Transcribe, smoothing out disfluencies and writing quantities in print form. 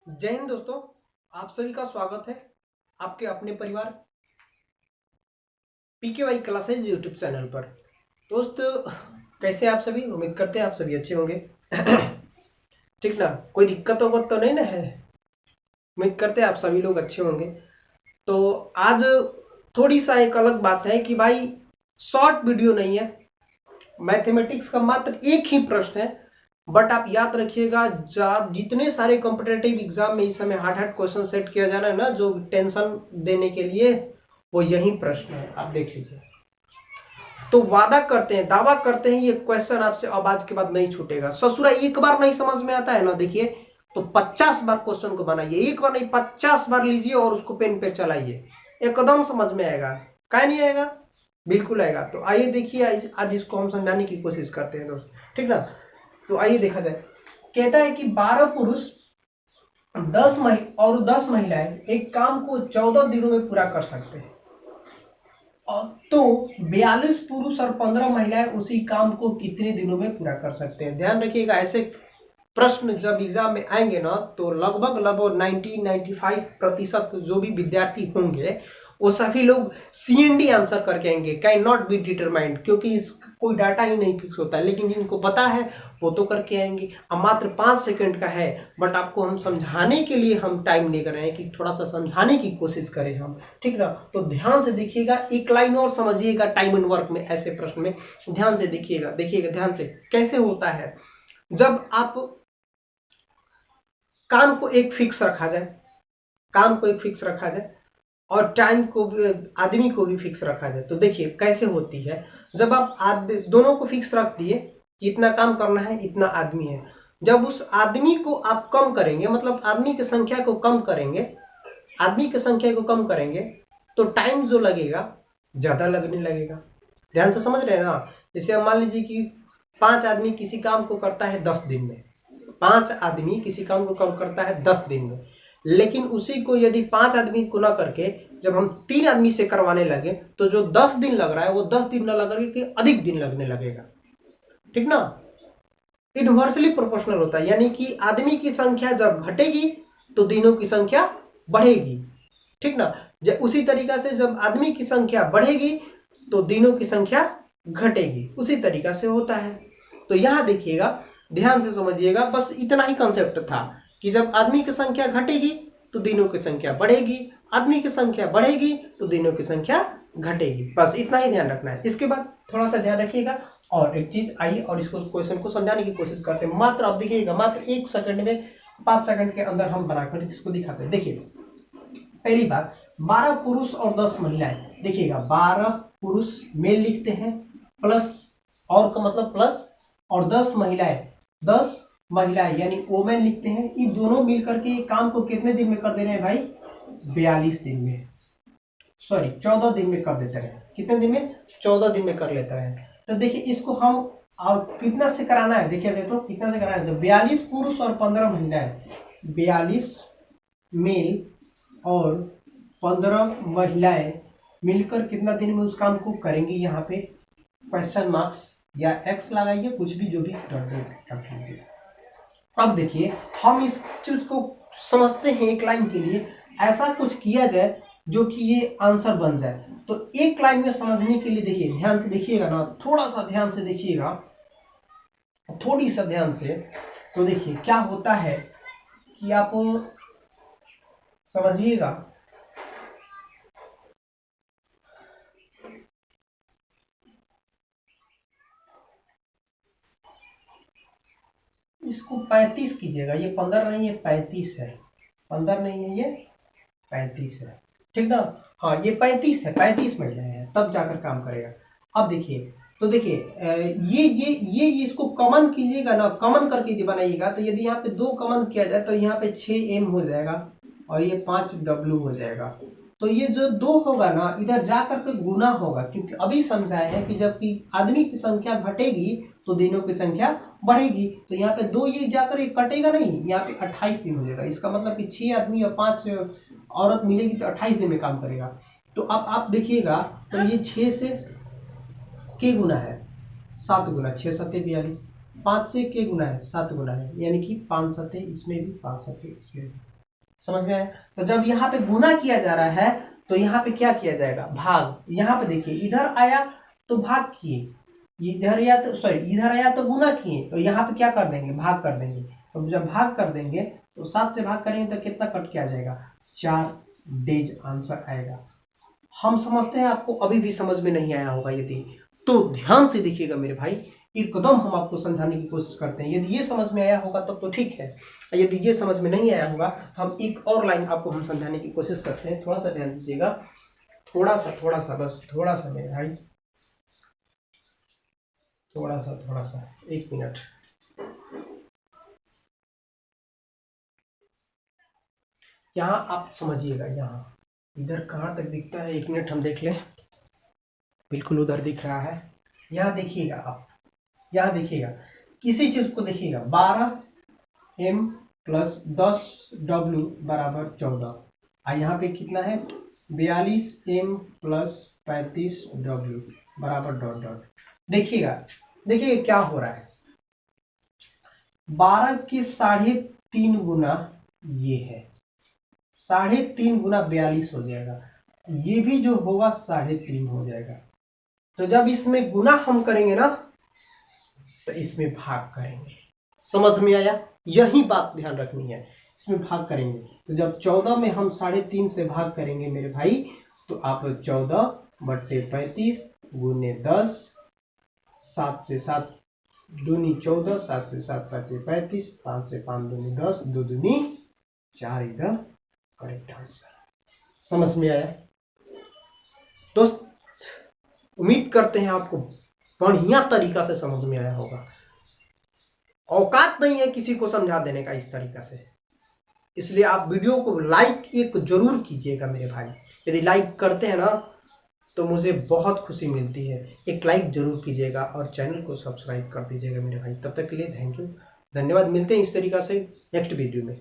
जय हिंद दोस्तों। आप सभी का स्वागत है आपके अपने परिवार PKY क्लासेज यूट्यूब चैनल पर। दोस्त, कैसे आप सभी? उम्मीद करते हैं आप सभी अच्छे होंगे। ठीक ना? कोई दिक्कत वगत तो नहीं ना है? उम्मीद करते हैं आप सभी लोग अच्छे होंगे। तो आज थोड़ी सा एक अलग बात है कि भाई शॉर्ट वीडियो नहीं है, मैथमेटिक्स का मात्र एक ही प्रश्न है। बट आप याद रखिएगा, जितने सारे कॉम्पिटेटिव एग्जाम में इस समय हार्ड हार्ड क्वेश्चन सेट किया जा रहा है ना, जो टेंशन देने के लिए, वो यही प्रश्न है। आप देख लीजिए। तो वादा करते हैं, दावा करते हैं, ये क्वेश्चन आपसे अब आज के बाद नहीं छूटेगा। ससुरा एक बार नहीं समझ में आता है ना, देखिए, तो 50 बार क्वेश्चन को बनाइए, एक बार नहीं 50 बार लीजिए और उसको पेन पे चलाइए, एकदम समझ में आएगा। क्या नहीं आएगा? बिल्कुल आएगा। तो आइए देखिए, आज इसको हम समझाने की कोशिश करते हैं दोस्त, ठीक ना? तो आइए देखा जाए। कहता है कि 12 पुरुष 10 महिलाएं एक काम को 14 दिनों में पूरा कर सकते हैं, और तो 42 पुरुष और 15 महिलाएं उसी काम को कितने दिनों में पूरा कर सकते हैं? ध्यान रखिएगा, ऐसे प्रश्न जब एग्जाम में आएंगे ना, तो लगभग 90-95% जो भी विद्यार्थी होंगे वो सभी लोग CND आंसर करके आएंगे, कैन नॉट बी डिटरमाइंड, क्योंकि इस कोई डाटा ही नहीं फिक्स होता है। लेकिन जिनको पता है वो तो करके आएंगे। अब मात्र 5 सेकंड का है, बट आपको हम समझाने के लिए हम टाइम लेकर रहे हैं कि थोड़ा सा समझाने की कोशिश करें हम, ठीक ना? तो ध्यान से देखिएगा, एक लाइन और समझिएगा टाइम एंड वर्क में, ऐसे प्रश्न में ध्यान से देखिएगा। देखिएगा ध्यान से कैसे होता है। जब आप काम को एक फिक्स रखा जाए, काम को एक फिक्स रखा जाए और टाइम को भी, आदमी को भी फिक्स रखा जाए, तो देखिए कैसे होती है। जब आप दोनों को फिक्स रख दिए कि इतना काम करना है, इतना आदमी है, जब उस आदमी को आप कम करेंगे, मतलब आदमी की संख्या को कम करेंगे, आदमी की संख्या को कम करेंगे, तो टाइम जो लगेगा ज्यादा लगने लगेगा। ध्यान से समझ रहे हैं ना? जैसे हम मान लीजिए कि 5 आदमी किसी काम को करता है 10 दिन में, 5 आदमी किसी काम को कम करता है 10 दिन में, लेकिन उसी को यदि 5 आदमी को ना करके जब हम 3 आदमी से करवाने लगे, तो जो 10 दिन लग रहा है वो 10 दिन न लग के अधिक दिन लगने लगेगा, ठीक ना? इनवर्सली प्रोपोर्शनल होता है, यानी कि आदमी की संख्या जब घटेगी तो दिनों की संख्या बढ़ेगी, ठीक ना? उसी तरीका से जब आदमी की संख्या बढ़ेगी तो दिनों की संख्या घटेगी, उसी तरीका से होता है। तो यहां देखिएगा, ध्यान से समझिएगा, बस इतना ही कंसेप्ट था कि जब आदमी की संख्या घटेगी तो दिनों की संख्या बढ़ेगी, आदमी की संख्या बढ़ेगी तो दिनों की संख्या घटेगी, बस इतना ही ध्यान रखना है। इसके बाद थोड़ा सा ध्यान रखिएगा और एक चीज आइए और इसको क्वेश्चन को समझाने की कोशिश करते हैं। मात्र आप देखिएगा, मात्र 1 सेकंड में, 5 सेकंड के अंदर हम बनाकर इसको दिखाते हैं। देखिए पहली बात, 12 पुरुष और 10 महिलाएं। देखिएगा 12 पुरुष मेल लिखते हैं, प्लस और का मतलब प्लस, और 10 महिलाएं, 10 महिलाएं यानी वोमेन लिखते हैं। ये दोनों मिलकर के काम को कितने दिन में कर दे रहे हैं भाई? 42 दिन में, सॉरी 14 दिन में कर देते हैं। कितने दिन में? 14 दिन में कर लेता है। तो देखिए इसको हम, और कितना से कराना है, देखिए देखो कितना से कराना है। तो 42 पुरुष और 15 महिलाएं, 42 मेल और 15 महिलाएं मिलकर कितना दिन में उस काम को करेंगी? यहाँ पे क्वेश्चन मार्क्स या एक्स लगाइए, कुछ भी जो भी रख लीजिए। अब देखिए हम इस चीज को समझते हैं, एक लाइन के लिए ऐसा कुछ किया जाए जो कि ये आंसर बन जाए। तो एक लाइन में समझने के लिए देखिए, ध्यान से देखिएगा ना, थोड़ा सा ध्यान से देखिएगा, थोड़ी सा ध्यान से। तो देखिए क्या होता है कि आप समझिएगा, इसको 35 कीजिएगा, ये 15 नहीं है 35 है, 15 नहीं है ये 35 है, ठीक ना? हाँ ये 35 है, 35 महिलाएं हैं, तब जाकर काम करेगा। अब देखिए, तो देखिए ये इसको कॉमन कीजिएगा ना, कॉमन करके बनाइएगा। तो यदि यहाँ पे 2 कॉमन किया जाए तो यहाँ पे 6m हो जाएगा और ये 5w हो जाएगा। तो ये जो 2 होगा ना, इधर जाकर के गुना होगा, क्योंकि अभी समझाए हैं कि जबकि आदमी की संख्या घटेगी तो दिनों की संख्या बढ़ेगी। तो यहाँ पे 2 ये जाकर ये कटेगा नहीं, यहाँ पे 28 दिन हो जाएगा। इसका मतलब कि 6 आदमी और 5 औरत मिलेगी तो 28 दिन में काम करेगा। तो अब आप देखिएगा, तो ये 6 से के गुना है 7 गुना, 6 सत्ते 42, 5 से के गुना है 7 गुना है, यानी कि 5 सत्ते इसमें भी, 5 सत्ते इसमें भी। समझ में आया? तो जब यहाँ पे गुना किया जा रहा है तो यहाँ पे क्या किया जाएगा, भाग। यहाँ पे देखिए इधर आया तो भाग किए, इधर या तो इधर आया तो गुना किए, तो यहाँ पे क्या कर देंगे, भाग कर देंगे। तो जब भाग कर देंगे तो 7 से भाग करेंगे तो कितना कट के आ जाएगा, 4 डेज आंसर आएगा। हम समझते हैं आपको अभी भी समझ में नहीं आया होगा यदि, तो ध्यान से देखिएगा मेरे भाई, एकदम हम आपको समझाने की कोशिश करते हैं। यदि ये समझ में आया होगा तब तो ठीक है, यदि ये समझ में नहीं आया होगा तो हम एक और लाइन आपको हम समझाने की कोशिश करते हैं। थोड़ा सा ध्यान दीजिएगा, थोड़ा सा बस थोड़ा सा मेरे भाई, थोड़ा सा 1 मिनट। यहाँ आप समझिएगा, यहाँ इधर कहाँ तक दिखता है, 1 मिनट हम देख लें। बिल्कुल उधर दिख रहा है, यहाँ देखिएगा आप, यहाँ देखिएगा किसी चीज को देखिएगा, 12m + 10w = 14। यहाँ पे कितना है, 42m + 35w = ... देखिएगा देखिए क्या हो रहा है, 12 की 3.5 गुना ये है, 3.5 गुना 42 हो जाएगा, ये भी जो होगा 3.5 हो जाएगा। तो जब इसमें गुना हम करेंगे ना तो इसमें भाग करेंगे। समझ में आया? यही बात ध्यान रखनी है, इसमें भाग करेंगे। तो जब 14 में हम 3.5 से भाग करेंगे मेरे भाई, तो आप 14/35 गुने 10, 7 से 7 दूनी 14, 7 से 7 5 35, 5 से 5 दूनी 10, 2 दूनी 4, इधर करेक्ट आंसर। समझ में आया दोस्त? उम्मीद करते हैं आपको बढ़िया तरीका से समझ में आया होगा। औकात नहीं है किसी को समझा देने का इस तरीका से, इसलिए आप वीडियो को लाइक एक जरूर कीजिएगा मेरे भाई। यदि लाइक करते हैं ना तो मुझे बहुत खुशी मिलती है, एक लाइक जरूर कीजिएगा और चैनल को सब्सक्राइब कर दीजिएगा मेरे भाई। तब तक के लिए थैंक यू, धन्यवाद। मिलते हैं इस तरीका से नेक्स्ट वीडियो में।